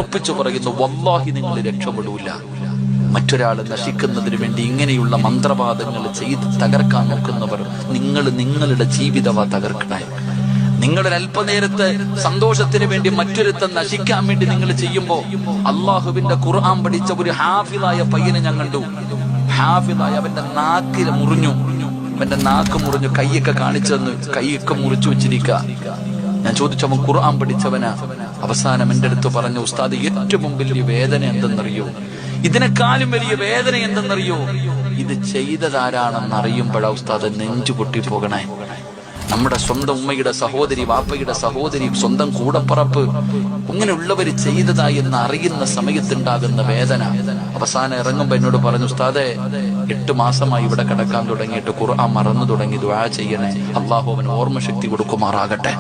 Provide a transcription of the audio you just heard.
ഉറപ്പിച്ചു പറയുന്നു, വല്ലാഹി നിങ്ങൾ രക്ഷപ്പെടൂല. മറ്റൊരാൾ നശിക്കുന്നതിന് വേണ്ടി ഇങ്ങനെയുള്ള മന്ത്രവാദങ്ങൾ ചെയ്ത് തകർക്കാൻ നോക്കുന്നവർ, നിങ്ങളുടെ ജീവിതവാ തകർക്കണേ. നിങ്ങളുടെ അല്പനേരത്തെ സന്തോഷത്തിന് വേണ്ടി മറ്റൊരുത്തൻ നശിക്കാൻ വേണ്ടി നിങ്ങൾ ചെയ്യുമ്പോ, അള്ളാഹുവിന്റെ ഖുർആൻ പഠിച്ച ഒരു ഹാഫിളായ പയ്യനെ ഞാൻ കണ്ടു. ഹാഫിളായ അവന്റെ നാക്കിൽ മുറിഞ്ഞു, അവന്റെ നാക്ക് മുറിഞ്ഞു, കൈയൊക്കെ കാണിച്ചെന്ന്, കൈയൊക്കെ മുറിച്ചു വെച്ചിരിക്കുക. ഞാൻ ചോദിച്ചു, അവൻ ഖുർആൻ പഠിച്ചവനാ. അവസാനം എന്റെ അടുത്ത് പറഞ്ഞു, ഉസ്താദ് ഏറ്റവും വലിയ വേദന എന്തെന്നറിയോ, ഇതിനെക്കാളും വലിയ വേദന എന്തെന്നറിയോ, ഇത് ചെയ്തതാരാണെന്ന് അറിയുമ്പോഴാ ഉസ്താദ് നെഞ്ചു പൊട്ടിപ്പോകണേ. നമ്മുടെ സ്വന്തം ഉമ്മയുടെ സഹോദരി, വാപ്പയുടെ സഹോദരി, സ്വന്തം കൂടപ്പറപ്പ്, അങ്ങനെയുള്ളവർ ചെയ്തതായി എന്ന് അറിയുന്ന സമയത്തുണ്ടാകുന്ന വേദന. അവസാനം ഇറങ്ങുമ്പോ എന്നോട് പറഞ്ഞു, ഉസ്താദെ 8 മാസമായി ഇവിടെ കിടക്കാൻ തുടങ്ങിയിട്ട് ഖുർആൻ മറന്നു തുടങ്ങി, ദുആ ചെയ്യണേ, അള്ളാഹു അവന് ഓർമ്മശക്തി കൊടുക്കുമാറാകട്ടെ.